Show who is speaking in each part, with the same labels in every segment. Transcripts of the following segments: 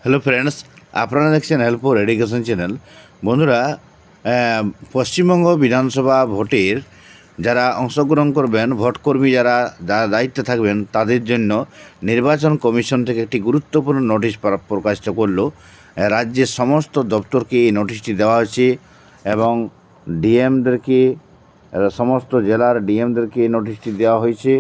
Speaker 1: Hello friends, আপনারা দেখছেন helpful education channel. বন্ধুরা, পশ্চিমবঙ্গ বিধানসভা ভোটের যারা অংশগ্রহণ করবেন, ভোটকর্মী যারা দায়িত্বে থাকবেন, তাদের জন্য নির্বাচন কমিশন থেকে একটি গুরুত্বপূর্ণ নোটিশ প্রকাশিত করলো। রাজ্যের সমস্ত দপ্তরকে এই নোটিশটি দেওয়া হয়েছে এবং ডিএমদেরকে, সমস্ত জেলার ডিএমদেরকে এই নোটিশটি দেওয়া হয়েছে।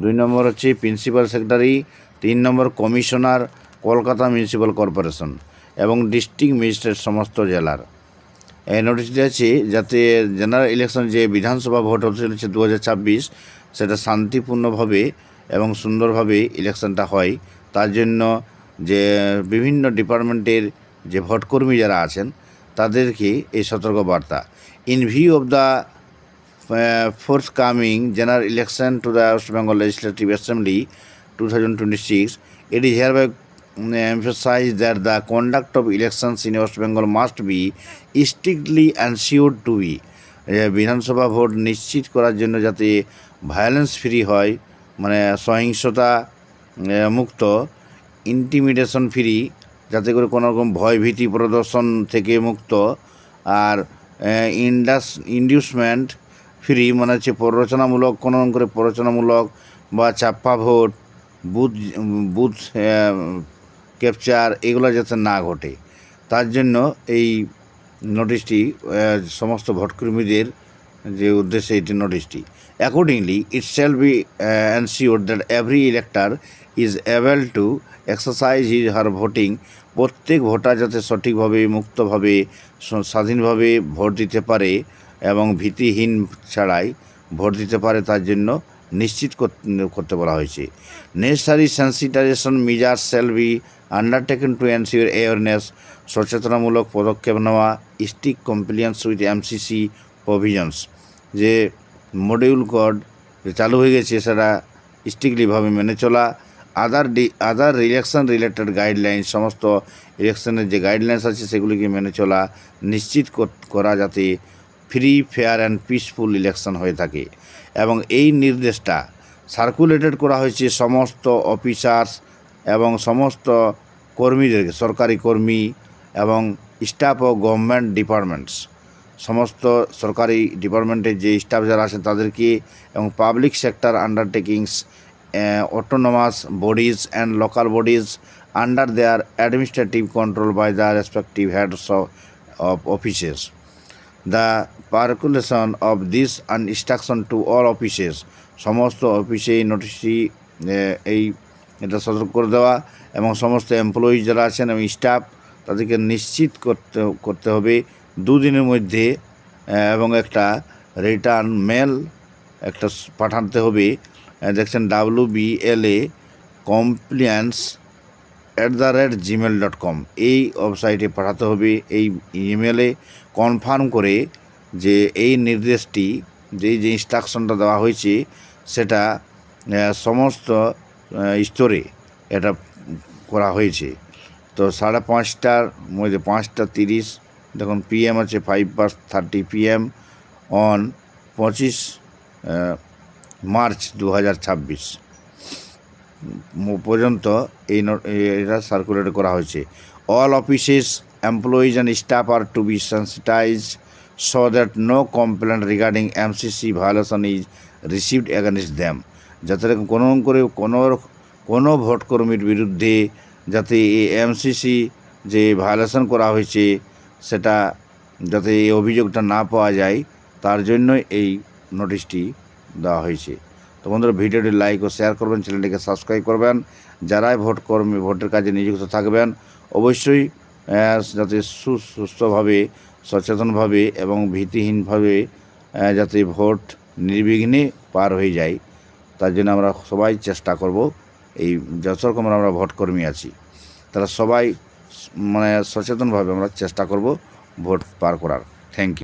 Speaker 1: 2 নম্বর হচ্ছে প্রিন্সিপাল সেক্রেটারি, 3 নম্বর কমিশনার কলকাতা মিউনিসিপ্যাল কর্পোরেশন এবং ডিস্ট্রিক্ট ম্যাজিস্ট্রেট সমস্ত জেলার। এই নোটিশটি আছে যাতে জেনারেল ইলেকশন যে বিধানসভা ভোট হতে চলেছে 2026, সেটা শান্তিপূর্ণভাবে এবং সুন্দরভাবে ইলেকশনটা হয়। তার জন্য যে বিভিন্ন ডিপার্টমেন্টের যে ভোটকর্মী যারা আছেন তাদেরকে এই সতর্কবার্তা। In view of the forthcoming general election to the West Bengal Legislative Assembly 2026, it is hereby emphasized that the conduct of elections in West Bengal must be strictly ensured to be বিধানসভা vote নিশ্চিত করার জন্য যাতে violence free হয়, মানে সহিংসতা মুক্ত, intimidation free, যাতে করে কোনো রকম ভয়ভীতি প্রদর্শন থেকে মুক্ত, আর ইন্ডিউসমেন্ট ফ্রি, মানে হচ্ছে প্ররোচনামূলক, কোনো করে প্ররোচনামূলক বা চাপ্পা ভোট, বুথ ক্যাপচার, এগুলো যাতে না ঘটে, তার জন্য এই নোটিশটি সমস্ত ভোটকর্মীদের যে উদ্দেশ্যে এটি নোটিশটি। Accordingly it shall be ensure that every elector is able to exercise his her voting. প্রত্যেক ভোটার যাতে সঠিকভাবে, মুক্তভাবে, স্বাধীনভাবে ভোট দিতে পারে এবং ভীতিহীন ছাড়াই ভোট দিতে পারে, তার জন্য নিশ্চিত করতে বলা হয়েছে। Necessary sensitization measures shall be undertaken to ensure awareness. সচেতনামূলক পদক্ষেপ নেওয়া, strict compliance with MCC provisions. যে মডিউল কোড চালু হয়ে গেছে সেটা স্ট্রিক্টলিভাবে মেনে চলা। আদার ইলেকশন রিলেটেড গাইডলাইন, সমস্ত ইলেকশনের যে গাইডলাইন্স আছে সেগুলিকে মেনে চলা, নিশ্চিত করা যাতে free, fair and peaceful election হয়ে থাকে। এবং এই নির্দেশটা সার্কুলেটেড করা হয়েছে সমস্ত অফিসার্স এবং সমস্ত কর্মীদেরকে, সরকারি কর্মী এবং স্টাফ ও গভর্নমেন্ট ডিপার্টমেন্টস, সমস্ত সরকারি ডিপার্টমেন্টের যে স্টাফ যারা আছেন তাদেরকে, এবং public sector undertakings, autonomous bodies and local bodies under their administrative control by the respective heads of offices. The percolation of this instruction to all offices, সমস্ত অফিসে এই নোটিশটি, এটা সতর্ক করে দেওয়া, এবং সমস্ত এমপ্লয়ি যারা আছেন এবং স্টাফ, তাদেরকে নিশ্চিত করতে হবে 2 দিনের মধ্যে, এবং একটা রিটার্ন মেল একটা পাঠাতে হবে। দেখছেন WBLA compliance@gmail.com, এই ওয়েবসাইটে পাঠাতে হবে। এই ইমেলে কনফার্ম করে যে এই নির্দেশটি, যে ইনস্ট্রাকশনটা দেওয়া হয়েছে সেটা সমস্ত স্তরে এটা করা হয়েছে। তো 5:30টার মধ্যে, 5:30 দেখুন PM আছে, 5:30 PM অন 25 মার্চ 2026 পর্যন্ত এটা সার্কুলেট করা হয়েছে। All offices, employees and staff are to be sensitized so that no complaint regarding MCC violation is received against them, যাতে কোনো ভোটকর্মীর বিরুদ্ধে যাতে এই MCC যে ভায়োলেশন করা হয়েছে সেটা যাতে এই অভিযোগটা না পাওয়া যায়, তার জন্যই এই নোটিশটি দেওয়া হয়েছে। তো বন্ধুরা, ভিডিওটি লাইক ও শেয়ার করবেন, চ্যানেলটিকে সাবস্ক্রাইব করবেন। যারাই ভোটের কাজে নিযুক্ত থাকবেন অবশ্যই যাতে সুস্থভাবে, সচেতনভাবে এবং ভীতিহীনভাবে যাতে ভোট নির্বিঘ্নে পার হয়ে যায়, তার জন্য আমরা সবাই চেষ্টা করব। এই যত রকম আমরা ভোটকর্মী আছি তারা সবাই মানে সচেতনভাবে আমরা চেষ্টা করব ভোট পার করার। Thank you.